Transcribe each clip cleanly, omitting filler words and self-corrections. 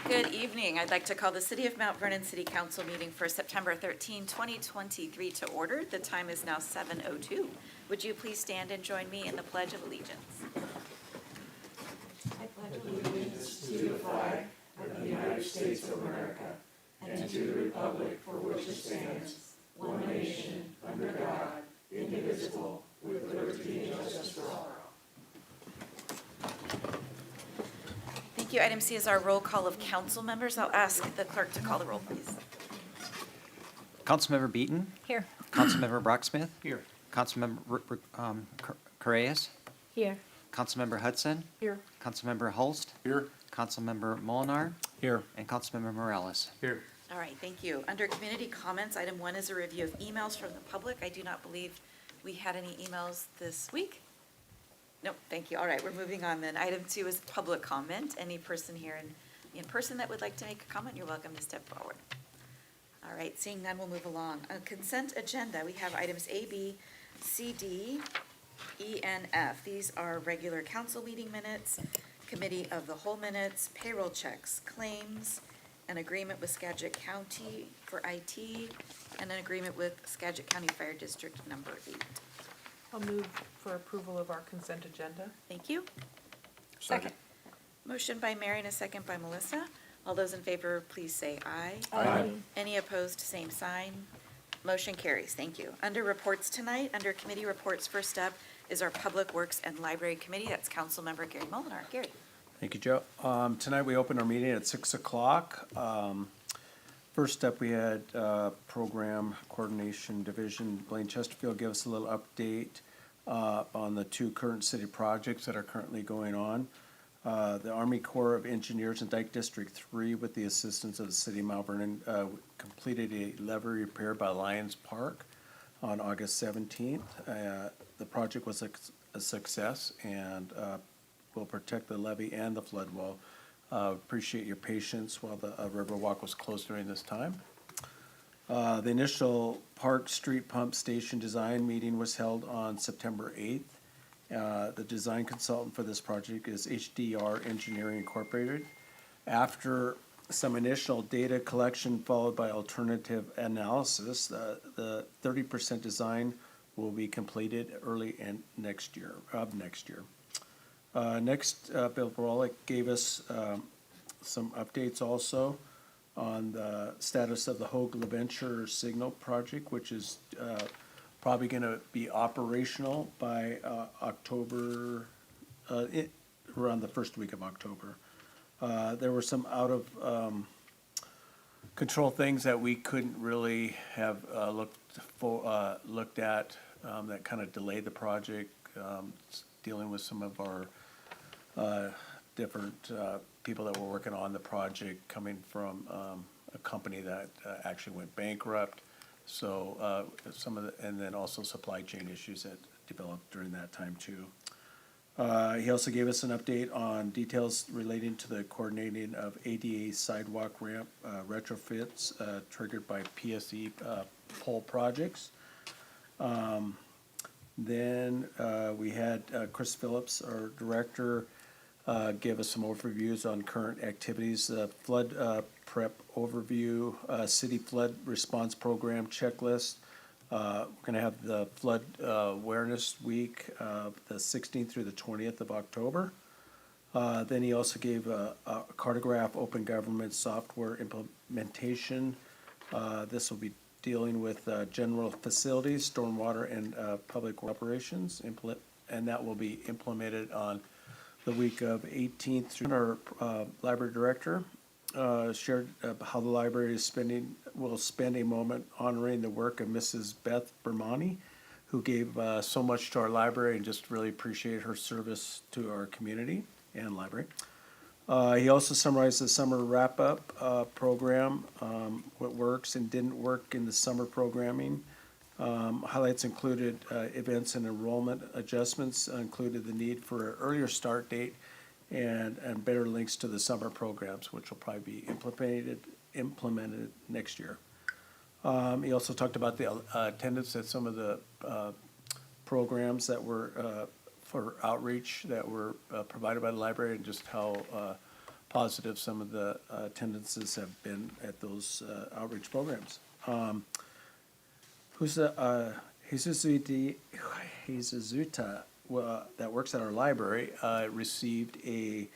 Good evening. I'd like to call the City of Mount Vernon City Council meeting for September 13, 2023 to order. The time is now 7:02. Would you please stand and join me in the Pledge of Allegiance? I pledge allegiance to the flag of the United States of America and to the republic for which it stands, one nation, under God, indivisible, with liberty and justice for all. Thank you. Item C is our roll call of council members. I'll ask the clerk to call the roll, please. Councilmember Beaton? Here. Councilmember Brocksmith? Here. Councilmember Correas? Here. Councilmember Hudson? Here. Councilmember Holst? Here. Councilmember Molinar? Here. And Councilmember Morales? Here. All right, thank you. Under community comments, item 1 is a review of emails from the public. I do not believe we had any emails this week. Nope, thank you. All right, we're moving on then. Item 2 is public comment. Any person here in person that would like to make a comment, you're welcome to step forward. All right, seeing none, we'll move along. On consent agenda, we have items A, B, C, D, E, and F. These are regular council meeting minutes, committee of the whole minutes, payroll checks, claims, an agreement with Skagit County for IT, and an agreement with Skagit County Fire District number 8. I'll move for approval of our consent agenda. Thank you. Second. Motion by Mary and a second by Melissa. All those in favor, please say aye. Aye. Any opposed, same sign. Motion carries. Thank you. Under reports tonight, under committee reports, first up is our Public Works and Library Committee. That's Councilmember Gary Molinar. Gary. Thank you, Joe. Tonight we opened our meeting at 6 o'clock. First up, we had Program Coordination Division. Blaine Chesterfield gave us a little update on the 2 current city projects that are currently going on. The Army Corps of Engineers in Dike District 3, with the assistance of the City of Mount Vernon, completed a levee repair by Lions Park on August 17th. The project was a success and will protect the levee and the flood wall. Appreciate your patience while the river walk was closed during this time. The initial Park Street Pump Station design meeting was held on September 8th. The design consultant for this project is HDR Engineering Incorporated. After some initial data collection followed by alternative analysis, the 30% design will be completed early in next year. Next, Bill Borolick gave us some updates also on the status of the Hogue LaVenture Signal Project, which is probably going to be operational by October, around the first week of October. There were some out of control things that we couldn't really have looked at that kind of delayed the project, dealing with some of our different people that were working on the project coming from a company that actually went bankrupt. So and then also supply chain issues that developed during that time too. He also gave us an update on details relating to the coordinating of ADA sidewalk ramp retrofits triggered by PSE pole projects. Then we had Chris Phillips, our director, give us some overviews on current activities, flood prep overview, city flood response program checklist. We're going to have the flood awareness week, the 16th through the 20th of October. Then he also gave a cartograph open government software implementation. This will be dealing with general facilities, stormwater, and public operations, and that will be implemented on the week of 18th through. Our library director shared how the library will spend a moment honoring the work of Mrs. Beth Bermani, who gave so much to our library, and just really appreciate her service to our community and library. He also summarized the summer wrap-up program, what works and didn't work in the summer programming. Highlights included events and enrollment adjustments, included the need for an earlier start date and better links to the summer programs, which will probably be implemented next year. He also talked about the attendance at some of the programs that were for outreach that were provided by the library, and just how positive some of the attendances have been at those outreach programs. Jesuita, that works at our library, received a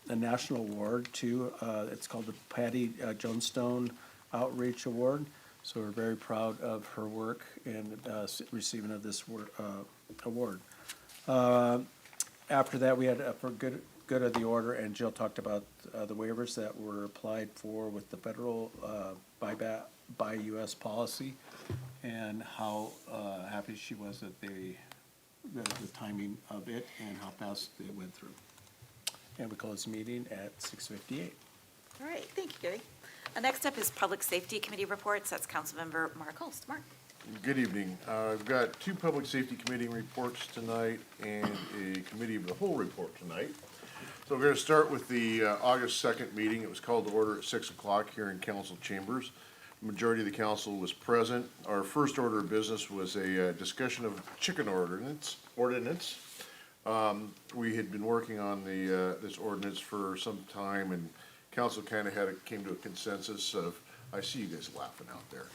national award too. It's called the Patty Johnstone Outreach Award. So we're very proud of her work and receiving of this award. After that, we had for good of the order, and Jill talked about the waivers that were applied for with the federal buy U.S. policy, and how happy she was that the timing of it and how fast it went through. And we closed the meeting at 6:58. All right, thank you, Gary. Next up is Public Safety Committee reports. That's Councilmember Mark Holst. Mark? Good evening. I've got two Public Safety Committee reports tonight and a Committee of the Whole report tonight. So we're going to start with the August 2nd meeting. It was called to order at 6 o'clock here in council chambers. The majority of the council was present. Our first order of business was a discussion of chicken ordinance. We had been working on this ordinance for some time, and council kind of came to a consensus of, I see you guys laughing out there.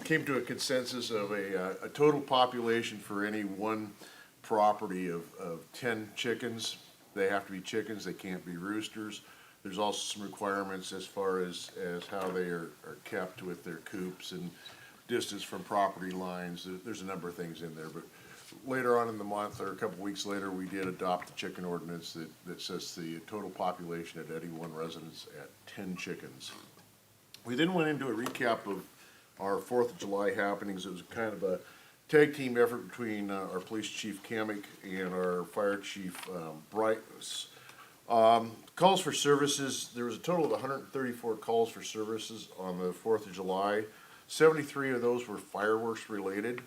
Came to a consensus of a total population for any one property of 10 chickens. They have to be chickens, they can't be roosters. There's also some requirements as far as how they are kept with their coops and distance from property lines. There's a number of things in there, but later on in the month, or a couple weeks later, we did adopt the chicken ordinance that says the total population at any one residence at 10 chickens. We then went into a recap of our 4th of July happenings. It was kind of a tag team effort between our police chief Kamick and our fire chief Brights. Calls for services, there was a total of 134 calls for services on the 4th of July. 73 of those were fireworks related.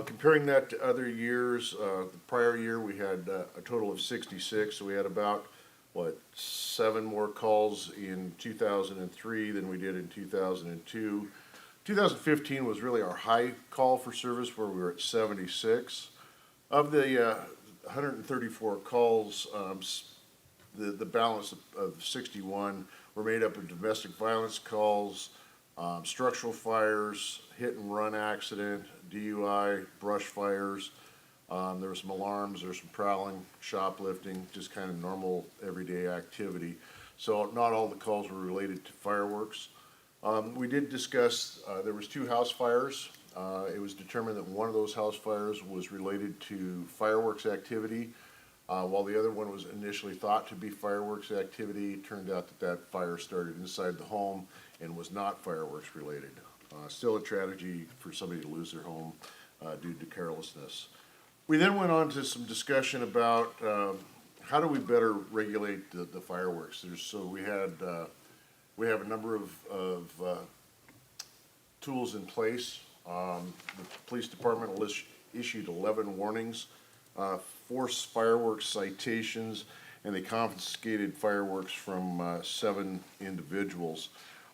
Comparing that to other years, the prior year we had a total of 66, so we had about 7 more calls in 2003 than we did in 2002. 2015 was really our high call for service, where we were at 76. Of the 134 calls, the balance of 61 were made up of domestic violence calls, structural fires, hit and run accident, DUI, brush fires. There were some alarms, there was some prowling, shoplifting, just kind of normal everyday activity. So not all the calls were related to fireworks. We did discuss, there was 2 house fires. It was determined that one of those house fires was related to fireworks activity, while the other one was initially thought to be fireworks activity. It turned out that fire started inside the home and was not fireworks related. Still a tragedy for somebody to lose their home due to carelessness. We then went on to some discussion about how do we better regulate the fireworks. We have a number of tools in place. The police department issued 11 warnings, 4 fireworks citations, and they confiscated fireworks from 7 individuals.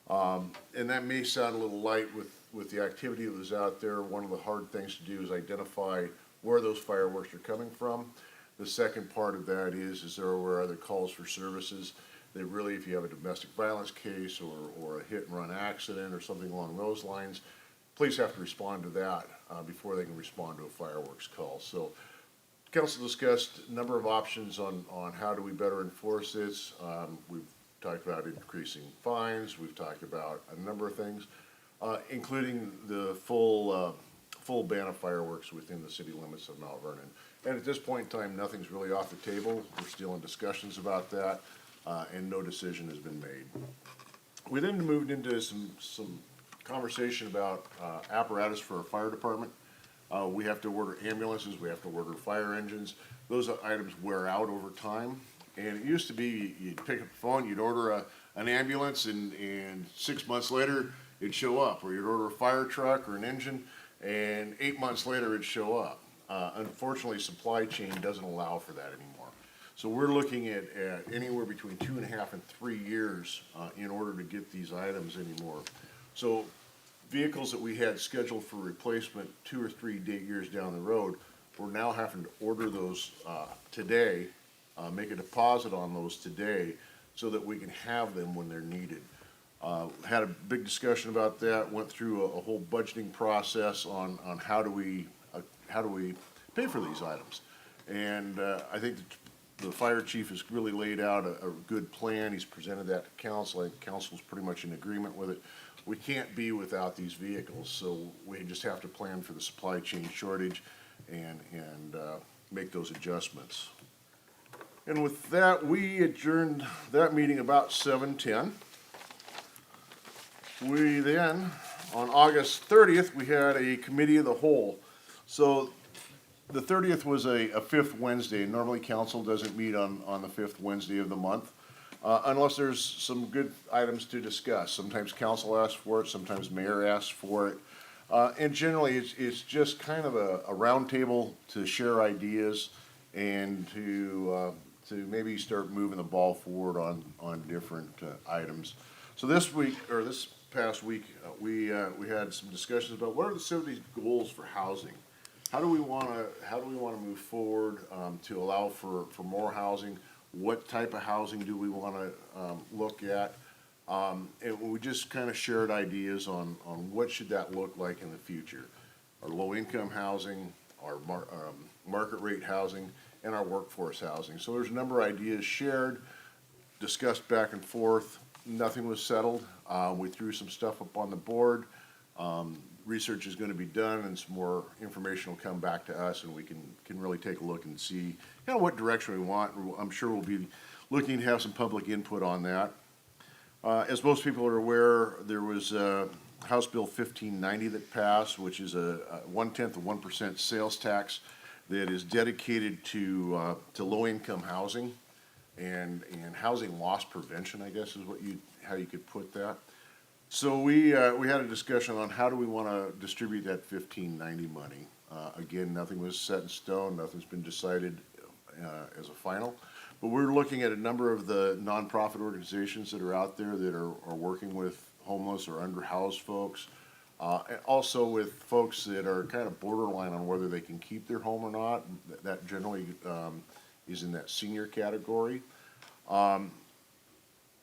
And that may sound a little light with the activity that was out there. One of the hard things to do is identify where those fireworks are coming from. The second part of that is there were other calls for services that really, if you have a domestic violence case or a hit and run accident or something along those lines, police have to respond to that before they can respond to a fireworks call. So council discussed a number of options on how do we better enforce this. We've talked about increasing fines. We've talked about a number of things, including the full ban of fireworks within the city limits of Mount Vernon. And at this point in time, nothing's really off the table. We're still in discussions about that, and no decision has been made. We then moved into some conversation about apparatus for our fire department. We have to order ambulances, we have to order fire engines. Those items wear out over time. And it used to be you'd pick up the phone, you'd order an ambulance, and 6 months later it'd show up. Or you'd order a fire truck or an engine, and 8 months later it'd show up. Unfortunately, supply chain doesn't allow for that anymore. So we're looking at anywhere between 2.5 and 3 years in order to get these items anymore. So vehicles that we had scheduled for replacement 2 or 3 years down the road, we're now having to order those today, make a deposit on those today, so that we can have them when they're needed. Had a big discussion about that, went through a whole budgeting process on how do we pay for these items. And I think the fire chief has really laid out a good plan. He's presented that to council. I think council's pretty much in agreement with it. We can't be without these vehicles, so we just have to plan for the supply chain shortage and make those adjustments. And with that, we adjourned that meeting about 7:10. We then, on August 30th, we had a committee of the whole. So the 30th was a fifth Wednesday. Normally, council doesn't meet on the fifth Wednesday of the month, unless there's some good items to discuss. Sometimes council asks for it, sometimes mayor asks for it. And generally, it's just kind of a roundtable to share ideas and to maybe start moving the ball forward on different items. So this week, or this past week, we had some discussions about what are the city's goals for housing. How do we want to move forward to allow for more housing? What type of housing do we want to look at? And we just kind of shared ideas on what should that look like in the future. Our low-income housing, our market rate housing, and our workforce housing. So there's a number of ideas shared, discussed back and forth. Nothing was settled. We threw some stuff up on the board. Research is going to be done, and some more information will come back to us, and we can really take a look and see kind of what direction we want. I'm sure we'll be looking to have some public input on that. As most people are aware, there was House Bill 1590 that passed, which is a 0.1% sales tax that is dedicated to low-income housing and housing loss prevention, I guess is how you could put that. So we had a discussion on how do we want to distribute that 1590 money. Again, nothing was set in stone, nothing's been decided as a final. But we're looking at a number of the nonprofit organizations that are out there that are working with homeless or underhoused folks. And also with folks that are kind of borderline on whether they can keep their home or not. That generally is in that senior category.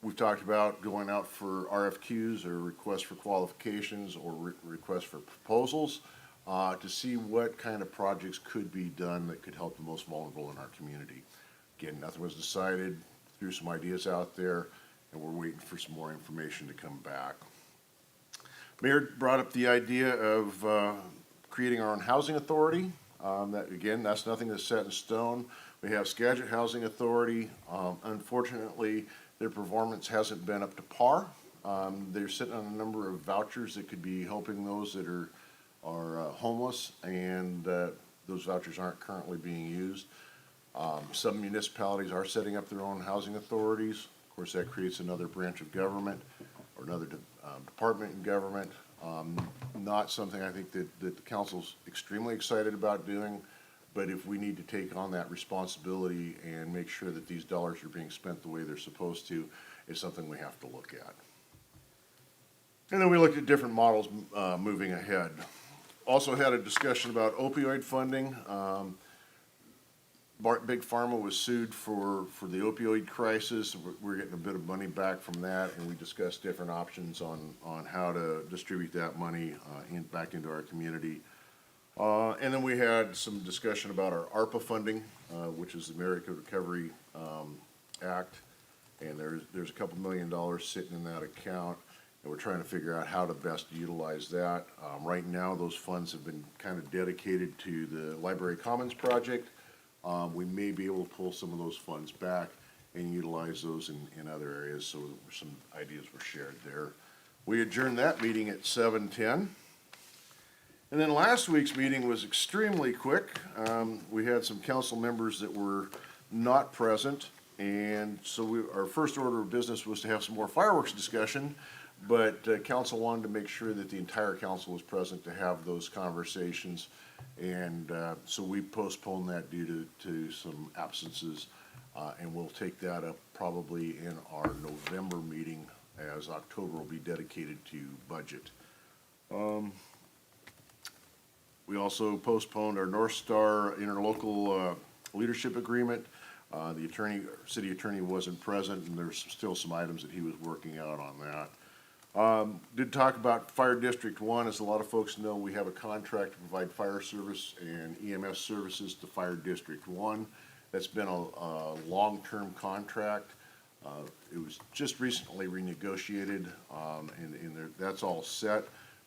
We've talked about going out for RFQs or requests for qualifications or requests for proposals to see what kind of projects could be done that could help the most vulnerable in our community. Again, nothing was decided, threw some ideas out there, and we're waiting for some more information to come back. Mayor brought up the idea of creating our own housing authority. That's nothing that's set in stone. We have Skagit Housing Authority. Unfortunately, their performance hasn't been up to par. They're sitting on a number of vouchers that could be helping those that are homeless, and those vouchers aren't currently being used. Some municipalities are setting up their own housing authorities. Of course, that creates another branch of government or another department in government. Not something I think that the council's extremely excited about doing, but if we need to take on that responsibility and make sure that these dollars are being spent the way they're supposed to, it's something we have to look at. And then we looked at different models moving ahead. Also had a discussion about opioid funding. Big Pharma was sued for the opioid crisis. We're getting a bit of money back from that, and we discussed different options on how to distribute that money back into our community. And then we had some discussion about our ARPA funding, which is the American Recovery Act, and there's a couple $1 million sitting in that account, and we're trying to figure out how to best utilize that. Right now, those funds have been kind of dedicated to the Library Commons project. We may be able to pull some of those funds back and utilize those in other areas, so some ideas were shared there. We adjourned that meeting at 7:10. And then last week's meeting was extremely quick. We had some council members that were not present, and so our first order of business was to have some more fireworks discussion, but council wanted to make sure that the entire council was present to have those conversations. And so we postponed that due to some absences, and we'll take that up probably in our November meeting, as October will be dedicated to budget. We also postponed our North Star interlocal leadership agreement. The city attorney wasn't present, and there's still some items that he was working out on that. Did talk about Fire District 1. As a lot of folks know, we have a contract to provide fire service and EMS services to Fire District 1. That's been a long-term contract. It was just recently renegotiated, and that's all set.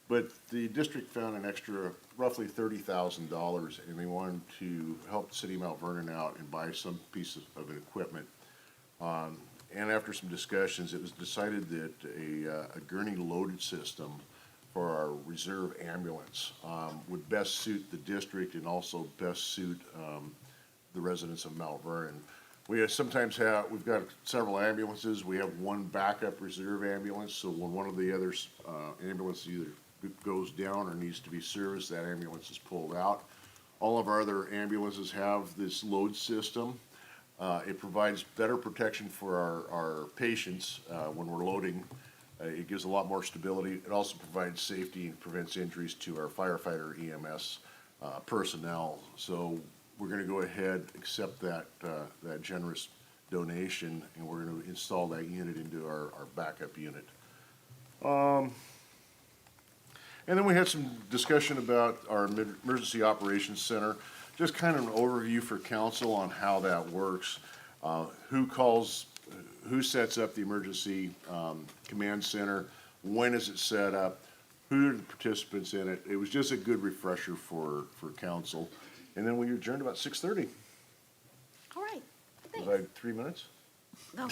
But the district found an extra roughly $30,000, and they wanted to help the city of Mount Vernon out and buy some piece of equipment. And after some discussions, it was decided that a gurney loaded system for our reserve ambulance would best suit the district and also best suit the residents of Mount Vernon. We've got several ambulances. We have one backup reserve ambulance, so when one of the other ambulances either goes down or needs to be serviced, that ambulance is pulled out. All of our other ambulances have this load system. It provides better protection for our patients when we're loading. It gives a lot more stability. It also provides safety and prevents injuries to our firefighter EMS personnel. So we're going to go ahead, accept that generous donation, and we're going to install that unit into our backup unit. And then we had some discussion about our Emergency Operations Center. Just kind of an overview for council on how that works. Who sets up the emergency command center? When is it set up? Who are the participants in it? It was just a good refresher for council. And then we adjourned about 6:30. All right, Was thanks. I 3 minutes? No.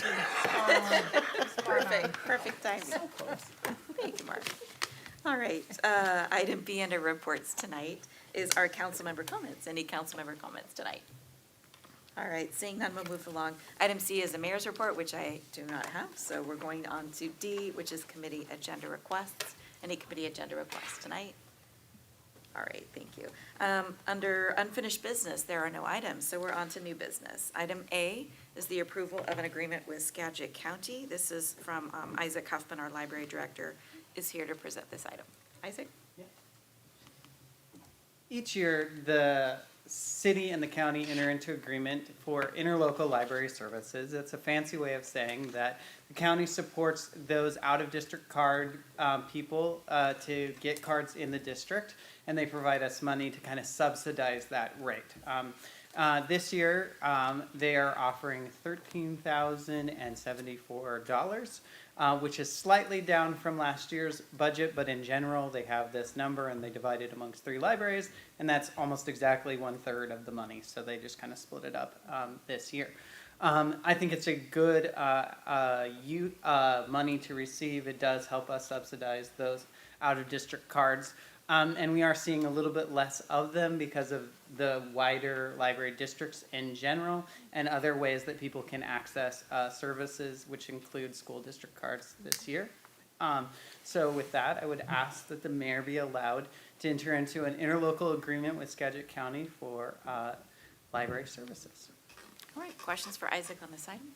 Perfect timing. Thank you, Mark. All right, item B under reports tonight is our council member comments. Any council member comments tonight? All right, seeing none, we'll move along. Item C is the mayor's report, which I do not have, so we're going on to D, which is committee agenda requests. Any committee agenda requests tonight? All right, thank you. Under unfinished business, there are no items, so we're on to new business. Item A is the approval of an agreement with Skagit County. This is from Isaac Huffman, our library director, is here to present this item. Isaac? Each year, the city and the county enter into agreement for interlocal library services. It's a fancy way of saying that the county supports those out-of-district card people to get cards in the district, and they provide us money to kind of subsidize that rate. This year, they are offering $13,074, which is slightly down from last year's budget, but in general, they have this number and they divide it amongst 3 libraries, and that's almost exactly 1/3 of the money, so they just kind of split it up this year. I think it's a good money to receive. It does help us subsidize those out-of-district cards. And we are seeing a little bit less of them because of the wider library districts in general and other ways that people can access services, which include school district cards this year. So with that, I would ask that the mayor be allowed to enter into an interlocal agreement with Skagit County for library services. All right, questions for Isaac on this item?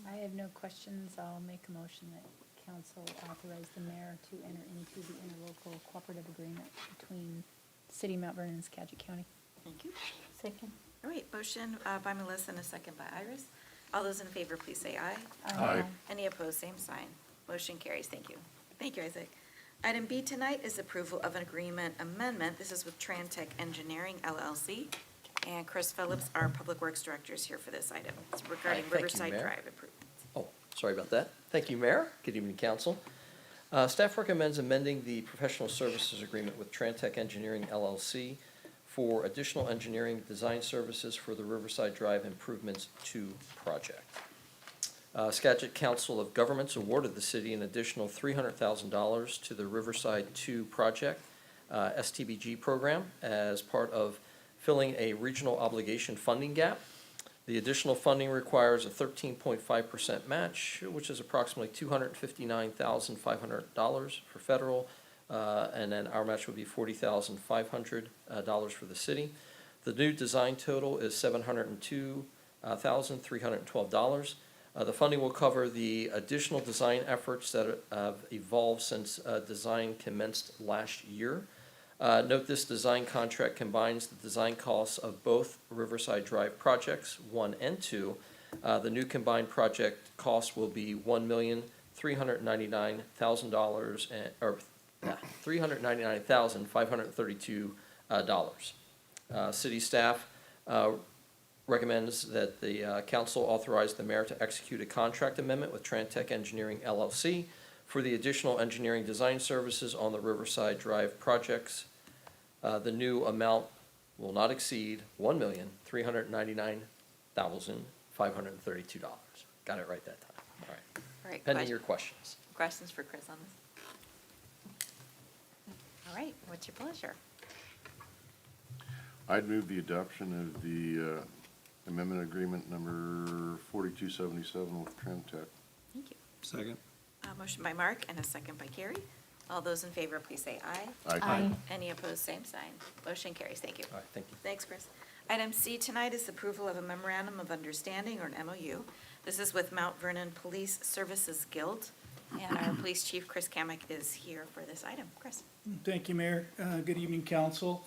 I have no questions. I'll make a motion that council authorize the mayor to enter into the interlocal cooperative agreement between City of Mount Vernon and Skagit County. Thank you. Second. All right, motion by Melissa and a second by Iris. All those in favor, please say aye. Aye. Any opposed, same sign. Motion carries. Thank you. Thank you, Isaac. Item B tonight is approval of an agreement amendment. This is with Trantech Engineering LLC. And Chris Phillips, our Public Works Director, is here for this item. It's regarding Thank you, Riverside Mayor. Drive improvements. Oh, sorry about that. Thank you, Mayor. Good evening, Council. Staff recommends amending the professional services agreement with Trantech Engineering LLC for additional engineering design services for the Riverside Drive Improvements 2 project. Skagit Council of Governments awarded the city an additional $300,000 to the Riverside 2 project STBG program as part of filling a regional obligation funding gap. The additional funding requires a 13.5% match, which is approximately $259,500 for federal, and then our match would be $40,500 for the city. The new design total is $702,312. The funding will cover the additional design efforts that have evolved since design commenced last year. Note this design contract combines the design costs of both Riverside Drive projects, 1 and 2. The new combined project cost will be $1,399,000 or $399,532. City staff recommends that the council authorize the mayor to execute a contract amendment with Trantech Engineering LLC for the additional engineering design services on the Riverside Drive projects. The new amount will not exceed $1,399,532. Got it right that time. All right. All right, Pending your questions. questions for Chris on this? All right, what's your pleasure? I'd move the adoption of the amendment agreement number 4277 with Tremtech. Thank you. Second. Motion by Mark and a second by Carrie. All those in favor, please say aye. Aye. Any opposed, same sign. Motion carries. Thank you. All right, thank you. Thanks, Chris. Item C tonight is approval of a memorandum of understanding, or an MOU. This is with Mount Vernon Police Services Guild, and our police chief, Chris Kamick, is here for this item. Chris? Thank you, Mayor. Good evening, council.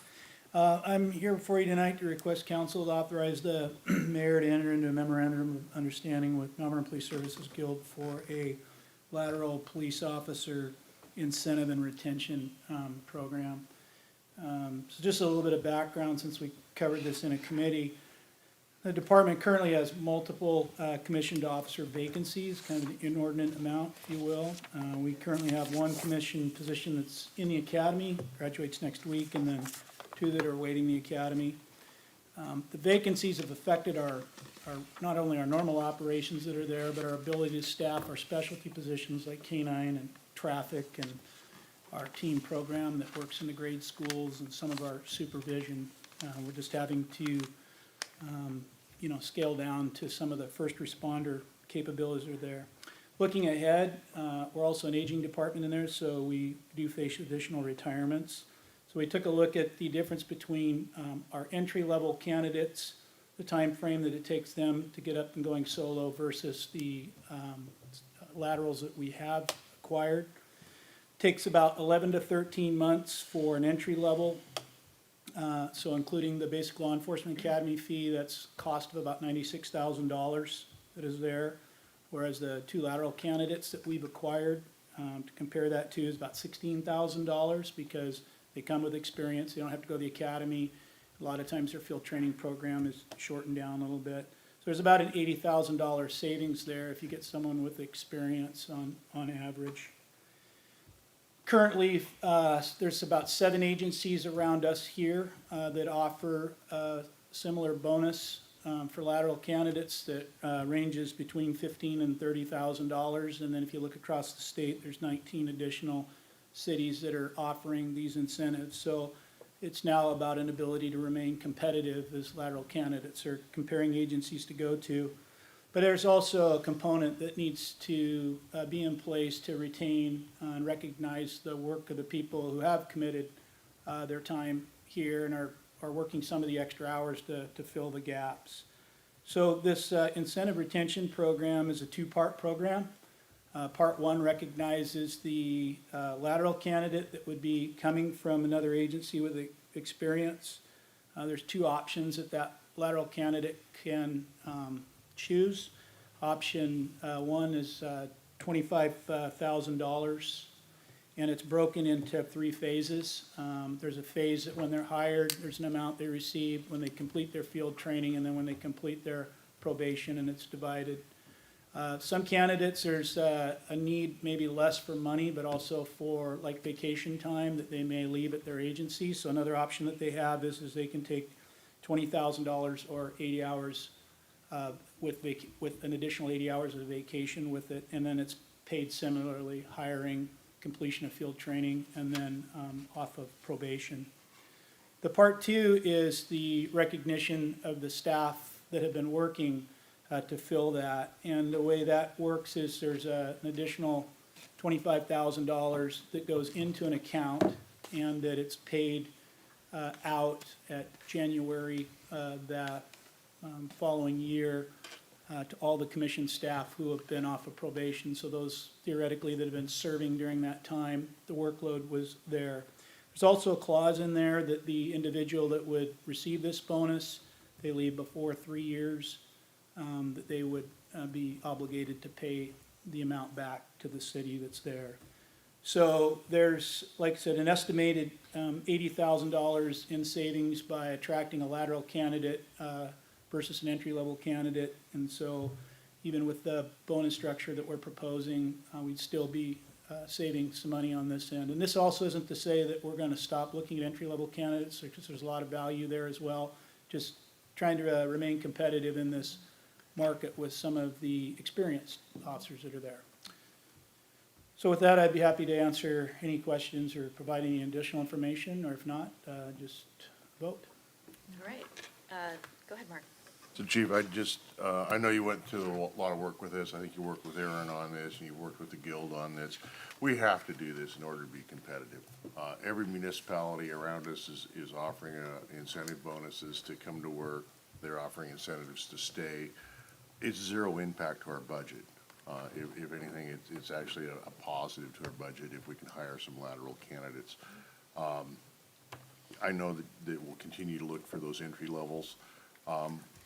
I'm here before you tonight to request council to authorize the mayor to enter into a memorandum of understanding with Mount Vernon Police Services Guild for a lateral police officer incentive and retention program. So just a little bit of background, since we covered this in a committee. The department currently has multiple commissioned officer vacancies, kind of an inordinate amount, if you will. We currently have one commissioned position that's in the academy, graduates next week, and then two that are awaiting the academy. The vacancies have affected our not only our normal operations that are there, but our ability to staff our specialty positions like canine and traffic, and our team program that works in the grade schools, and some of our supervision. We're just having to scale down to some of the first responder capabilities that are there. Looking ahead, we're also an aging department in there, so we do face additional retirements. So we took a look at the difference between our entry-level candidates, the time frame that it takes them to get up and going solo, versus the laterals that we have acquired. Takes about 11 to 13 months for an entry level. So including the basic law enforcement academy fee, that's cost of about $96,000 that is there. Whereas the two lateral candidates that we've acquired, to compare that to, is about $16,000, because they come with experience. They don't have to go to the academy. A lot of times their field training program is shortened down a little bit. So there's about an $80,000 savings there if you get someone with experience on average. Currently, there's about 7 agencies around us here that offer a similar bonus for lateral candidates that ranges between $15,000 and $30,000. And then if you look across the state, there's 19 additional cities that are offering these incentives. So it's now about an ability to remain competitive as lateral candidates are comparing agencies to go to. But there's also a component that needs to be in place to retain and recognize the work of the people who have committed their time here and are working some of the extra hours to fill the gaps. So this incentive retention program is a 2-part program. Part 1 recognizes the lateral candidate that would be coming from another agency with experience. There's 2 options that lateral candidate can choose. Option 1 is $25,000, and it's broken into 3 phases. There's a phase that when they're hired, there's an amount they receive when they complete their field training, and then when they complete their probation, and it's divided. Some candidates, there's a need maybe less for money, but also for like vacation time that they may leave at their agency. So another option that they have is they can take $20,000 or 80 hours with an additional 80 hours of vacation with it, and then it's paid similarly, hiring, completion of field training, and then off of probation. The part 2 is the recognition of the staff that have been working to fill that. And the way that works is there's an additional $25,000 that goes into an account, and that it's paid out at January that following year to all the commission staff who have been off of probation. So those theoretically that have been serving during that time, the workload was there. There's also a clause in there that the individual that would receive this bonus, they leave before 3 years, that they would be obligated to pay the amount back to the city that's there. So there's, like I said, an estimated $80,000 in savings by attracting a lateral candidate versus an entry-level candidate. And so even with the bonus structure that we're proposing, we'd still be saving some money on this end. And this also isn't to say that we're going to stop looking at entry-level candidates, because there's a lot of value there as well. Just trying to remain competitive in this market with some of the experienced officers that are there. So with that, I'd be happy to answer any questions or provide any additional information, or if not, just vote. All right. Go ahead, Mark. So Chief, I know you went to a lot of work with this. I think you worked with Aaron on this, and you worked with the Guild on this. We have to do this in order to be competitive. Every municipality around us is offering incentive bonuses to come to work. They're offering incentives to stay. It's zero impact to our budget. If anything, it's actually a positive to our budget if we can hire some lateral candidates. I know that we'll continue to look for those entry levels.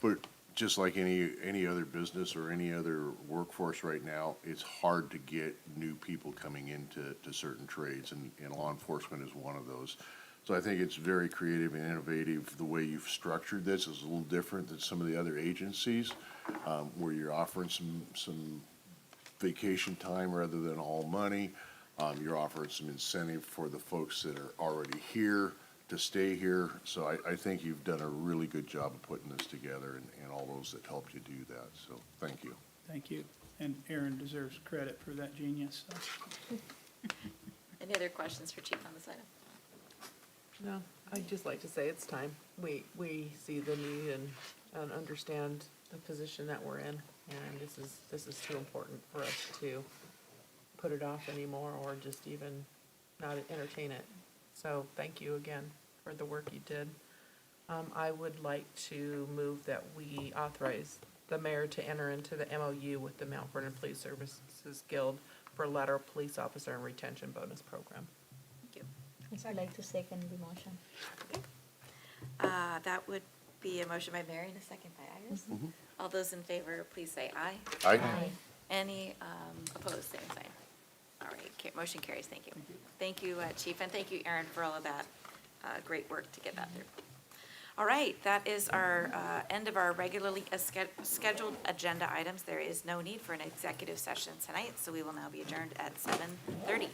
But just like any other business or any other workforce right now, it's hard to get new people coming into certain trades, and law enforcement is one of those. So I think it's very creative and innovative. The way you've structured this is a little different than some of the other agencies, where you're offering some vacation time rather than all money. You're offering some incentive for the folks that are already here to stay here. So I think you've done a really good job of putting this together, and all those that helped you do that. So thank you. Thank you. And Aaron deserves credit for that genius. So. Any other questions for Chief on this item? No, I'd just like to say it's time. We see the need and understand the position that we're in, and this is too important for us to put it off anymore or just even not entertain it. So thank you again for the work you did. I would like to move that we authorize the mayor to enter into the MOU with the Mount Vernon Police Services Guild for lateral police officer and retention bonus program. Thank you. Yes, I'd like to second the motion. That would be a motion by Mary and a second by Iris. All those in favor, please say aye. Aye. Any opposed, same sign. All right, motion carries. Thank you. Thank you, Chief, and thank you, Aaron, for all of that great work to get that through. All right, that is our end of our regularly scheduled agenda items. There is no need for an executive session tonight, so we will now be adjourned at 7:30.